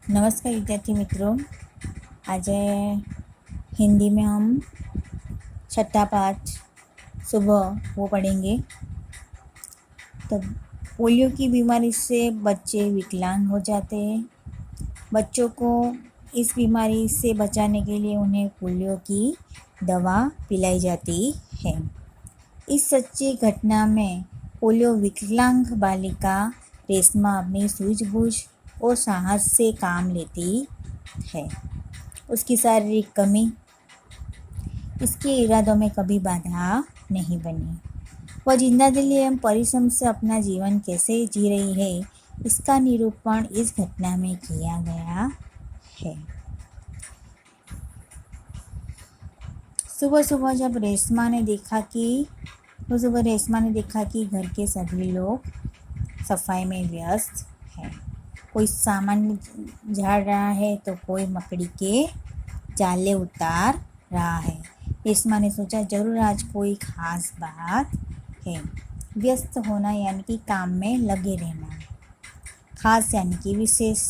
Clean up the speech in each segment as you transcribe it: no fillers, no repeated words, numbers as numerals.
नमस्कार विद्यार्थी मित्रों। आज हिंदी में हम छठा पाठ सुबह वो पढ़ेंगे। तो पोलियो की बीमारी से बच्चे विकलांग हो जाते हैं। बच्चों को इस बीमारी से बचाने के लिए उन्हें पोलियो की दवा पिलाई जाती है। इस सच्ची घटना में पोलियो विकलांग बालिका रेशमा अपनी सूझबूझ और साहस से काम लेती है। उसकी शारीरिक कमी इसके इरादों में कभी बाधा नहीं बनी। वह जिंदा दिली एवं परिश्रम से अपना जीवन कैसे जी रही है, इसका निरूपण इस घटना में किया गया है। सुबह सुबह जब रेशमा ने देखा कि घर के सभी लोग सफाई में व्यस्त हैं। कोई सामान झाड़ रहा है तो कोई मकड़ी के जाले उतार रहा है। रेशमा ने सोचा जरूर आज कोई खास बात है। व्यस्त होना यानी कि काम में लगे रहना, खास यानी कि विशेष।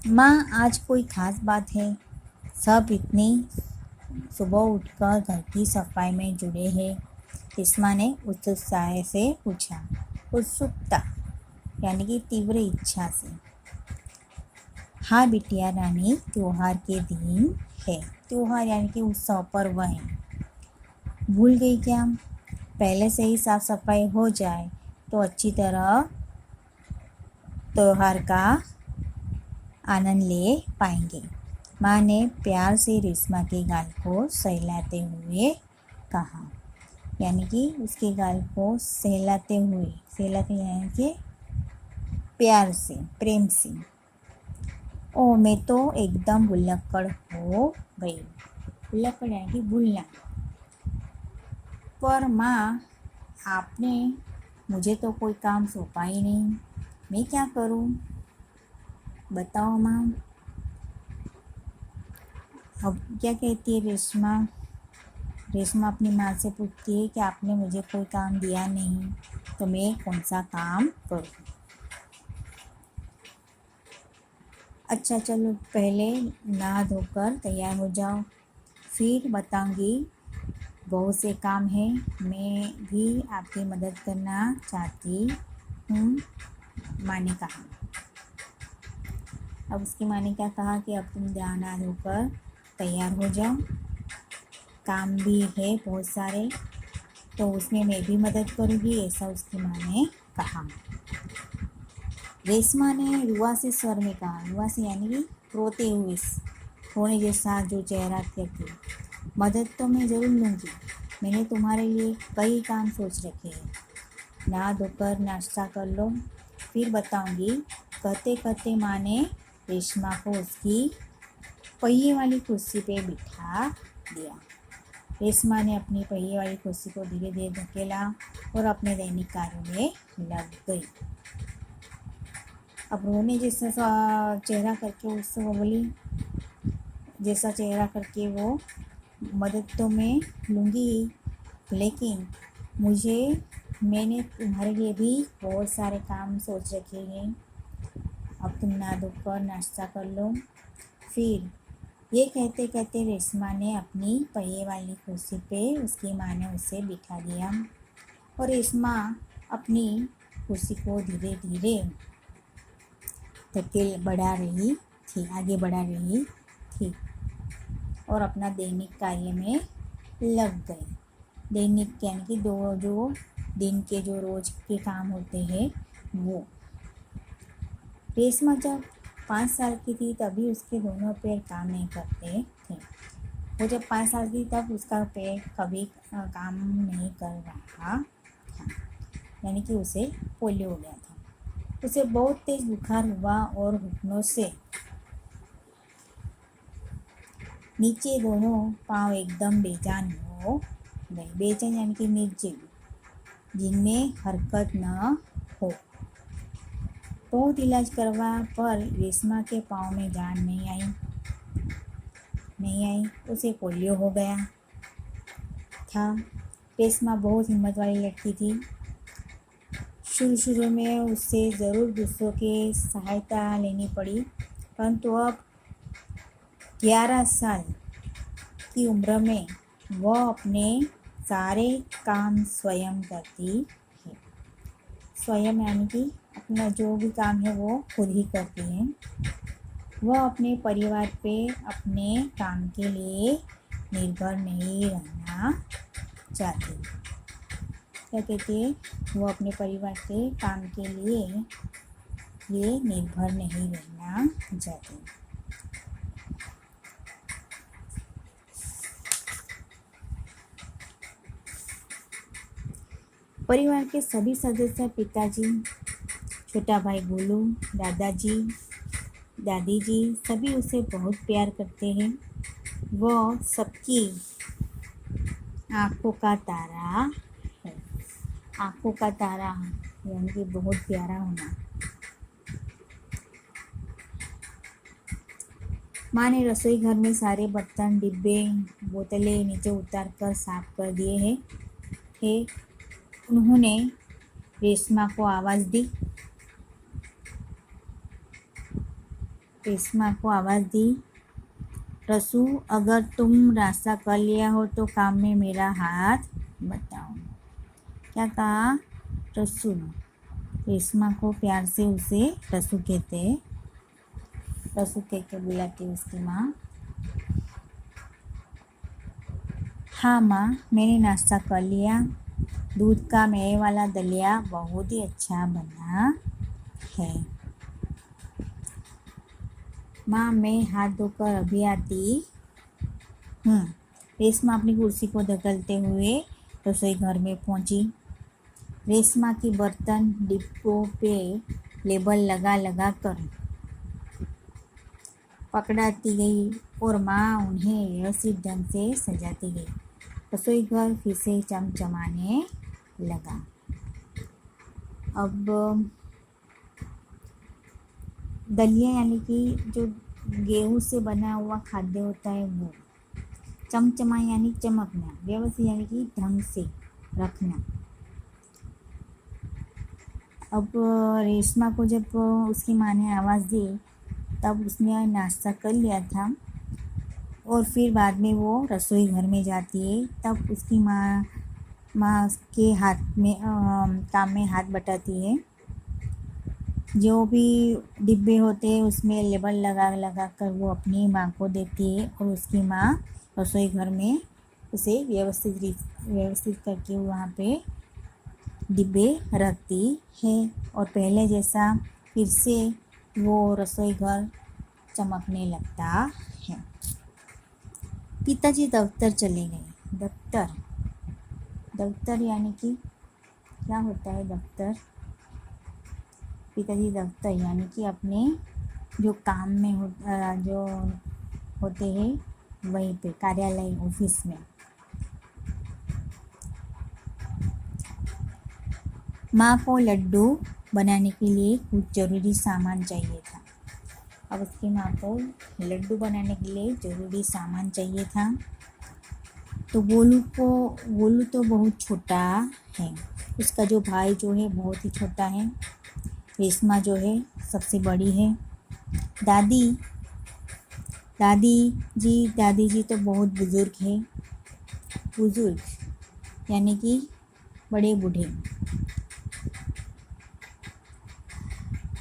माँ, आज कोई खास बात है? सब इतनी सुबह उठकर घर की सफाई में जुड़े हैं। रेशमा ने उत्साह से पूछा। उत्सुकता यानी कि तीव्र इच्छा से। हाँ बिटिया रानी, त्योहार के दिन है। त्योहार यानी कि उत्सव, पर्व है। भूल गई क्या? पहले से ही साफ सफाई हो जाए तो अच्छी तरह त्योहार का आनंद ले पाएंगे। माँ ने प्यार से रेशमा के गाल को सहलाते हुए कहा। यानी कि उसके गाल को सहलाते यानी कि प्यार से, प्रेम से। ओ, मैं तो एकदम भुलक्कड़ हो गई। भुलक्कड़ यानी कि भूलना। पर माँ, आपने मुझे तो कोई काम सौंपा ही नहीं, मैं क्या करूँ? बताओ माँ। अब क्या कहती है रेशमा? रेशमा अपनी माँ से पूछती है कि आपने मुझे कोई काम दिया नहीं, तो मैं कौन सा काम करूँ? अच्छा चलो, पहले नहा धोकर तैयार हो जाओ, फिर बताऊंगी। बहुत से काम हैं, मैं भी आपकी मदद करना चाहती हूँ, माँ ने कहा। अब उसकी माँ ने क्या कहा कि अब तुम नहा धोकर तैयार हो जाओ, काम भी है बहुत सारे, तो उसमें मैं भी मदद करूँगी, ऐसा उसकी माँ ने कहा। रेशमा ने रुआसी स्वर में कहा। रुआसी यानी कि रोते हुए, रोने जैसा जो चेहरा करके। मदद तो मैं ज़रूर लूँगी, मैंने तुम्हारे लिए कई काम सोच रखे हैं। नहा धोकर नाश्ता कर लो, फिर बताऊँगी। कहते कहते माँ ने रेशमा को उसकी पहिए वाली कुर्सी पे बिठा दिया। रेशमा ने अपनी पहिए वाली कुर्सी को धीरे धीरे धकेला और अपने दैनिक कार्यों में लग गई। अब रोने जैसा चेहरा करके उससे वो बोली, जैसा चेहरा करके वो, मदद तो मैं लूँगी, लेकिन मैंने तुम्हारे लिए भी बहुत सारे काम सोच रखे हैं। अब तुम नहा धोकर नाश्ता कर लो। फिर ये कहते कहते रेशमा ने अपनी पहिए वाली कुर्सी पे उसकी माँ ने उसे बिठा दिया और रेशमा अपनी कुर्सी को धीरे धीरे आगे बढ़ा रही थी और अपना दैनिक कार्य में लग गई। दैनिक यानी कि जो दिन के जो रोज के काम होते हैं वो। रेशमा जब 5 साल की थी तभी उसके दोनों पैर काम नहीं करते थे। वो जब 5 साल की तब उसका पैर कभी काम नहीं कर रहा था, यानी कि उसे पोलियो हो गया था। उसे बहुत तेज बुखार हुआ और घुटनों से नीचे दोनों पांव एकदम बेजान हो गए। बेचैन यानी कि निर्जीव, जिनमें हरकत न हो। बहुत इलाज करवा पर रेशमा के पाँव में जान नहीं आई। उसे पोलियो हो गया था। रेशमा बहुत हिम्मत वाली लड़की थी। शुरू शुरू में उससे ज़रूर दूसरों की सहायता लेनी पड़ी, परंतु अब 11 साल की उम्र में वह अपने सारे काम स्वयं करती है। स्वयं यानी कि अपना जो भी काम है वो खुद ही करती है। वह अपने परिवार पे अपने काम के लिए निर्भर नहीं रहना चाहती। क्या कहती है? वो अपने परिवार के काम के लिए निर्भर नहीं रहना चाहती। परिवार के सभी सदस्य पिताजी, छोटा भाई गोलू, दादाजी, दादी जी सभी उसे बहुत प्यार करते हैं। वह सबकी आँखों का तारा है। आँखों का तारा यानी कि बहुत प्यारा होना। माँ ने रसोई घर में सारे बर्तन, डिब्बे, बोतलें नीचे उतार कर साफ कर दिए हैं। उन्होंने रेशमा को आवाज़ दी। रसू, अगर तुम नाश्ता कर लिया हो तो काम में मेरा हाथ बताओ। क्या कहा? रसू। रेशमा को प्यार से उसे रसू कहते। रसू कह के बुलाती उसकी माँ। हाँ माँ, मैंने नाश्ता कर लिया। दूध का मेवे वाला दलिया बहुत ही अच्छा बना है। माँ, मैं हाथ धोकर अभी आती हूँ। रेशमा अपनी कुर्सी को धकेलते हुए रसोई घर में पहुँची। रेशमा की बर्तन डिब्बों पे लेबल लगा लगा कर पकड़ाती गई और माँ उन्हें व्यवस्थित ढंग से सजाती गई। रसोई घर फिर से चमचमाने लगा। अब दलिया यानी कि जो गेहूँ से बना हुआ खाद्य होता है वो। चमचमा यानी चमकना, व्यवस्थित यानी कि ढंग से रखना। अब रेशमा को जब उसकी माँ ने आवाज़ दी तब उसने नाश्ता कर लिया था और फिर बाद में वो रसोई घर में जाती है। तब उसकी माँ उसके हाथ में काम में हाथ बटाती है। जो भी डिब्बे होते हैं उसमें लेबल लगा लगा कर वो अपनी माँ को देती है और उसकी माँ रसोई घर में उसे व्यवस्थित करके वहाँ पे डिब्बे रखती है और पहले जैसा फिर से वो रसोई घर चमकने लगता है। पिताजी दफ्तर चले गए। दफ्तर यानी कि क्या होता है दफ्तर? पिताजी दफ्तर यानी कि अपने जो काम में जो होते हैं वहीं पे कार्यालय ऑफिस में। माँ को लड्डू बनाने के लिए कुछ ज़रूरी सामान चाहिए था। अब उसकी माँ को लड्डू बनाने के लिए ज़रूरी सामान चाहिए था। तो गोलू तो बहुत छोटा है। उसका जो भाई जो है बहुत ही छोटा है। रेशमा जो है सबसे बड़ी है। दादी जी तो बहुत बुज़ुर्ग है। बुज़ुर्ग यानी कि बड़े बूढ़े।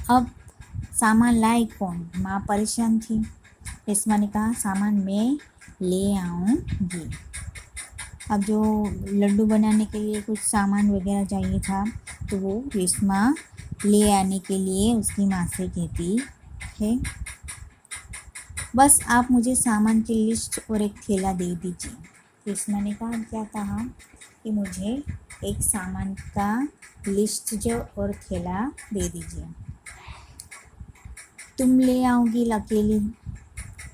अब सामान लाए कौन? माँ परेशान थी। रेशमा ने कहा सामान मैं ले आऊँगी। अब जो लड्डू बनाने के लिए कुछ सामान वगैरह चाहिए था तो वो रेशमा ले आने के लिए उसकी माँ से कहती है। बस आप मुझे सामान की लिस्ट और एक थैला दे दीजिए। रेशमा ने कहा क्या कहा कि मुझे एक सामान का लिस्ट जो और थैला दे दीजिए। तुम ले आओगी अकेली?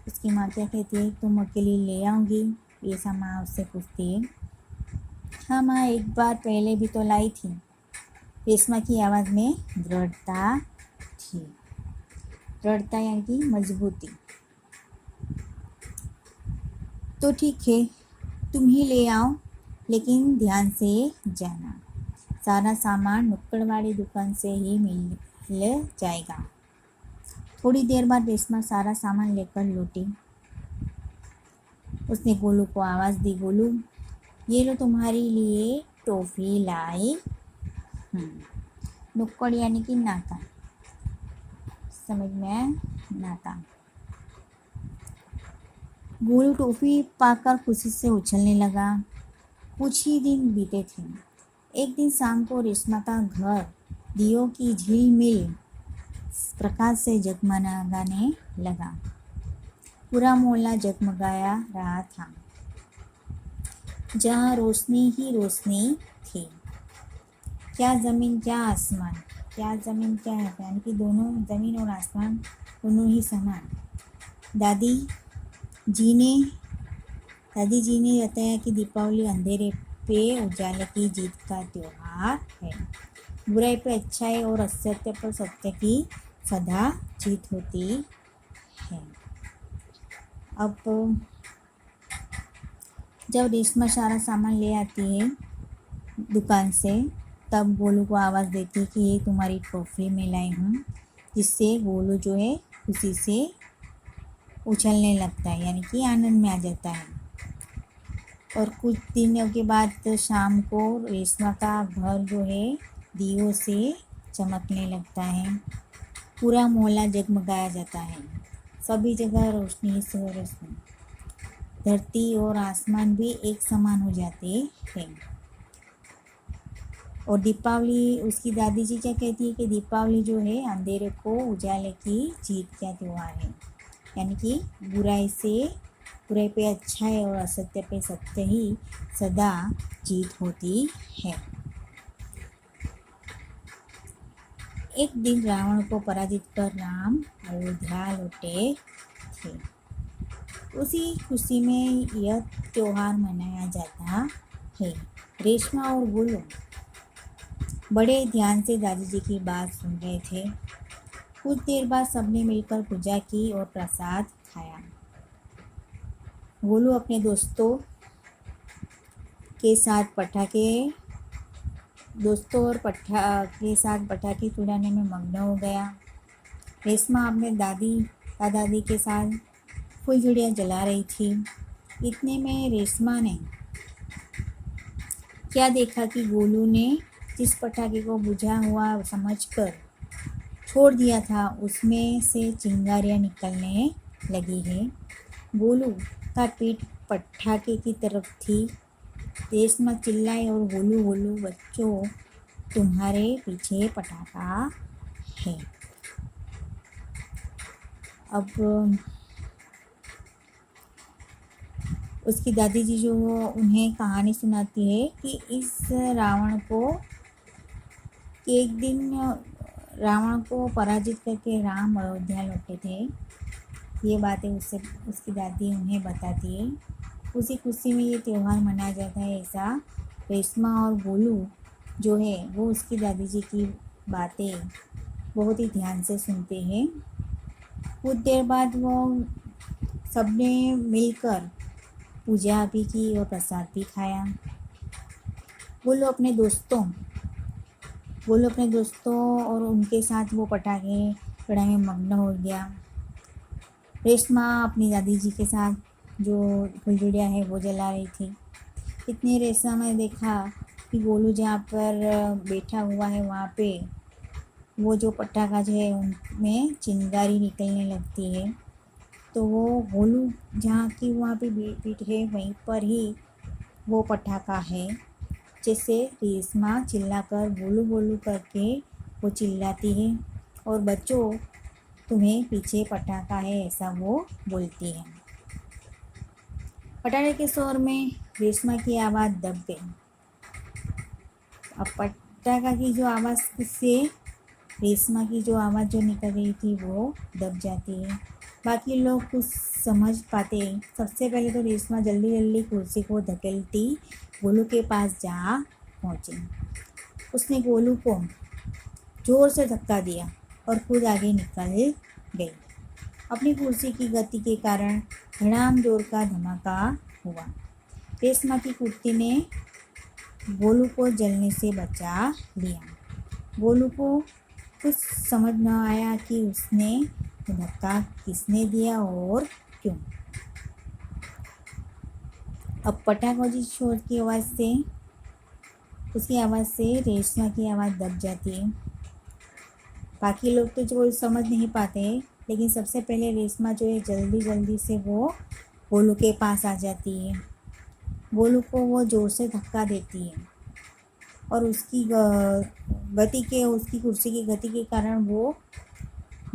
उसकी माँ क्या कहती है? तुम अकेली ले आओगी? ऐसा माँ उससे पूछती है। हाँ माँ, एक बार पहले भी तो लाई थी। रेशमा की आवाज़ में दृढ़ता थी। दृढ़ता यानी कि मजबूती। तो ठीक है, तुम ही ले आओ, लेकिन ध्यान से जाना। सारा सामान नुक्कड़ वाली दुकान से ही मिल जाएगा। थोड़ी देर बाद रेशमा सारा सामान लेकर लौटी। उसने गोलू को आवाज़ दी, गोलू ये लो तुम्हारे लिए टॉफ़ी लाई। नुक्कड़ यानी कि नाका, समझ में नाका। गोलू टॉफ़ी पाकर खुशी से उछलने लगा। कुछ ही दिन बीते थे। एक दिन शाम को रेशमा का घर दियों की झिलमिल प्रकाश से जगमगाने लगा। पूरा मोहल्ला जगमगाया रहा था, जहाँ रोशनी ही रोशनी थी। क्या ज़मीन क्या आसमान, क्या ज़मीन क्या है, यानी कि दोनों ज़मीन और आसमान दोनों ही समान। दादी जी ने बताया कि दीपावली अंधेरे पे उजाले की जीत का त्योहार है। बुराई पे अच्छाई और असत्य पर सत्य की सदा जीत होती है। अब जब रेशमा सारा सामान ले आती है दुकान से, तब गोलू को आवाज़ देती है कि ये तुम्हारी टॉफ़ी मैं लाई हूँ, जिससे गोलू जो है खुशी से उछलने लगता है, यानी कि आनंद में आ जाता है। और कुछ दिनों के बाद शाम को रेशमा का घर जो है दियों से चमकने लगता है। पूरा मोहल्ला जगमगाया जाता है, सभी जगह रोशनी से रोशनी। धरती और आसमान भी एक समान हो जाते हैं। और दीपावली, उसकी दादी जी क्या कहती है कि दीपावली जो है अंधेरे को उजाले की जीत का त्यौहार है, यानी कि बुराई पे अच्छाई और असत्य पे सत्य ही सदा जीत होती है। एक दिन रावण को पराजित कर राम अयोध्या लौटे थे। उसी खुशी में यह त्यौहार मनाया जाता है। रेशमा और गोलू बड़े ध्यान से दादी जी की बात सुन रहे थे। कुछ देर बाद सबने मिलकर पूजा की और प्रसाद खाया। गोलू अपने दोस्तों के साथ पटाखे छुड़ाने में मग्न हो गया। रेशमा अपने दादी के साथ फुलझड़ियाँ जला रही थी। इतने में रेशमा ने क्या देखा कि गोलू ने जिस पटाखे को बुझा हुआ समझकर छोड़ दिया था, उसमें से चिंगारियाँ निकलने लगी है। गोलू का पीठ पटाखे की तरफ थी। रेशमा चिल्लाई और गोलू गोलू बच्चों तुम्हारे पीछे पटाखा है। अब उसकी दादी जी जो उन्हें कहानी सुनाती है कि इस रावण को पराजित करके राम अयोध्या लौटे थे। ये बातें उसकी दादी उन्हें बताती है। उसी खुशी में ये त्यौहार मनाया जाता है। ऐसा रेशमा और गोलू जो है वो उसकी दादी जी की बातें बहुत ही ध्यान से सुनते हैं। कुछ देर बाद वो सबने मिलकर पूजा भी की और प्रसाद भी खाया। गोलू अपने दोस्तों और उनके साथ वो पटाखे छुड़ाने में मग्न हो गया। रेशमा अपनी दादी जी के साथ जो फुलझड़ियाँ है वो जला रही थी। इतनी रेशमा ने देखा कि गोलू जहाँ पर बैठा हुआ है वहाँ पे वो जो पटाखा जो है उनमें चिंगारी निकलने लगती है। तो वो गोलू जहाँ की वहाँ पे पीठ है वहीं पर ही वो पटाखा है। जैसे रेशमा चिल्लाकर गोलू गोलू करके वो चिल्लाती है और बच्चों तुम्हें पीछे पटाखा है, ऐसा वो बोलती है। पटाखे के शोर में रेशमा की आवाज़ दब गई। अब पटाखा की जो आवाज़ से रेशमा की जो आवाज़ जो निकल रही थी वो दब जाती है। बाकी लोग कुछ समझ पाते। सबसे पहले तो रेशमा जल्दी जल्दी कुर्सी को धकेलती गोलू के पास जा पहुँची। उसने गोलू को ज़ोर से धक्का दिया और खुद आगे निकल गई। अपनी कुर्सी की गति के कारण धड़ाम जोर का धमाका हुआ। रेशमा की कुर्सी ने गोलू को जलने से बचा लिया। गोलू को कुछ समझ न आया कि उसने धक्का किसने दिया और क्यों। अब पटाखोजी शोर की आवाज़ से उसकी आवाज़ से रेशमा की आवाज़ दब जाती है। बाकी लोग तो जो समझ नहीं पाते, लेकिन सबसे पहले रेशमा जो है जल्दी जल्दी से वो गोलू के पास आ जाती है। गोलू को वो ज़ोर से धक्का देती है और उसकी उसकी कुर्सी की गति के कारण वो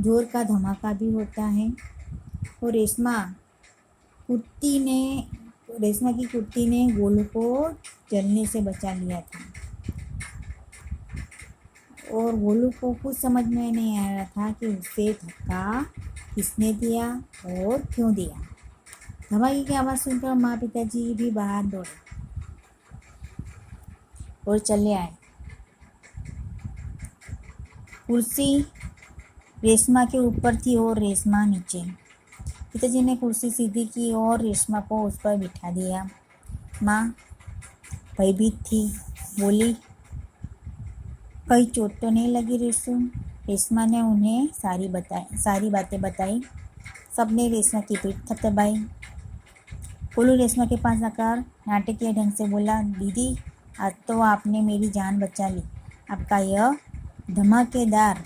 जोर का धमाका भी होता है। और रेशमा की कुर्ती ने गोलू को जलने से बचा लिया था। और गोलू को कुछ समझ में नहीं आ रहा था कि उसे धक्का किसने दिया और क्यों दिया। धमाके की आवाज़ सुनकर माँ पिताजी भी बाहर दौड़े और चले आए। कुर्सी रेशमा के ऊपर थी और रेशमा नीचे। पिताजी ने कुर्सी सीधी की और रेशमा को उस पर बिठा दिया। माँ भयभीत थी, बोली, कहीं चोट तो नहीं लगी रेशू? रेशमा ने उन्हें सारी बातें बताई। सबने रेशमा की पीठ थपथपाई। गोलू रेशमा के पास आकर नाटकीय ढंग से बोला, दीदी आज तो आपने मेरी जान बचा ली। आपका यह धमाकेदार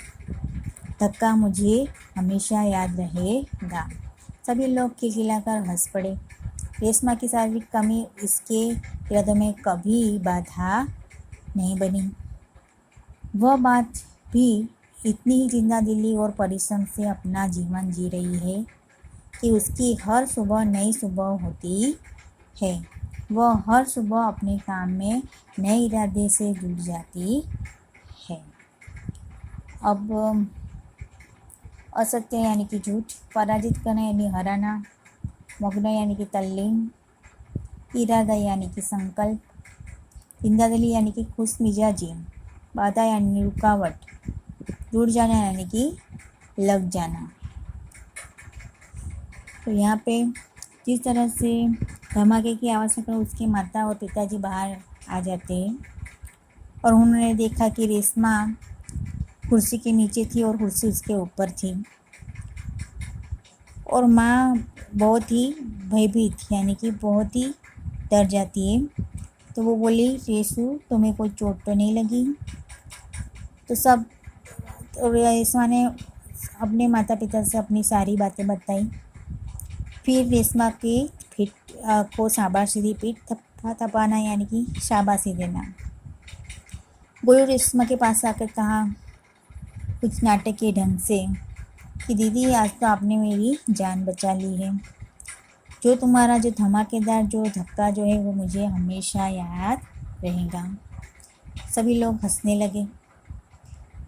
धक्का मुझे हमेशा याद रहेगा। सभी लोग खिलखिलाकर हंस पड़े। रेशमा की शारीरिक कमी इसके इरादों में कभी बाधा नहीं बनी। वह बात भी इतनी ही जिंदादिली और परिश्रम से अपना जीवन जी रही है कि उसकी हर सुबह नई सुबह होती है। वह हर सुबह अपने काम में नए इरादे से जुट जाती है। अब असत्य यानी कि झूठ, पराजित करना यानी हराना, मग्न यानी कि तल्लीन, इरादा यानी कि संकल्प, जिंदादिली यानी कि खुश मिजाजी, बाधा यानी रुकावट, जुड़ जाना यानी कि लग जाना। तो यहाँ पे जिस तरह से धमाके की आवाज़ सुनकर उसके माता और पिताजी बाहर आ जाते हैं और उन्होंने देखा कि रेशमा कुर्सी के नीचे थी और कुर्सी उसके ऊपर थी। और माँ बहुत ही भयभीत यानी कि बहुत ही डर जाती है। तो वो बोली, रेशू तुम्हें कोई चोट तो नहीं लगी? तो रेशमा ने अपने माता पिता से अपनी सारी बातें बताई। फिर रेशमा की पीठ को शाबाशी दी। पीठ थपाना यानी कि शाबाशी देना। गोलू रेशमा के पास आकर कहा कुछ नाटकीय ढंग से कि दीदी आज तो आपने मेरी जान बचा ली है। जो तुम्हारा जो धमाकेदार जो धक्का जो है वो मुझे हमेशा याद रहेगा। सभी लोग हंसने लगे।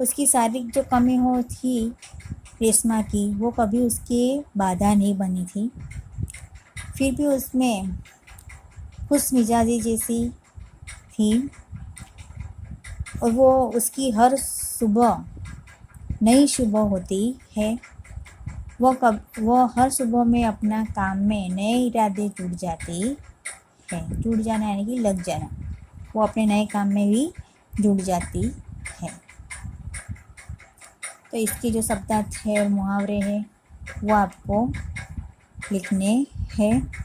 उसकी शारीरिक जो कमी हो थी रेशमा की, वो कभी उसकी बाधा नहीं बनी थी। फिर भी उसमें खुश मिजाजी जैसी थी और वो उसकी हर सुबह नई सुबह होती है। वो हर सुबह में अपना काम में नए इरादे जुड़ जाती है। जुड़ जाना यानी कि लग जाना। वो अपने नए काम में भी जुड़ जाती है। तो इसके जो शब्दार्थ है और मुहावरे हैं वो आपको लिखने हैं।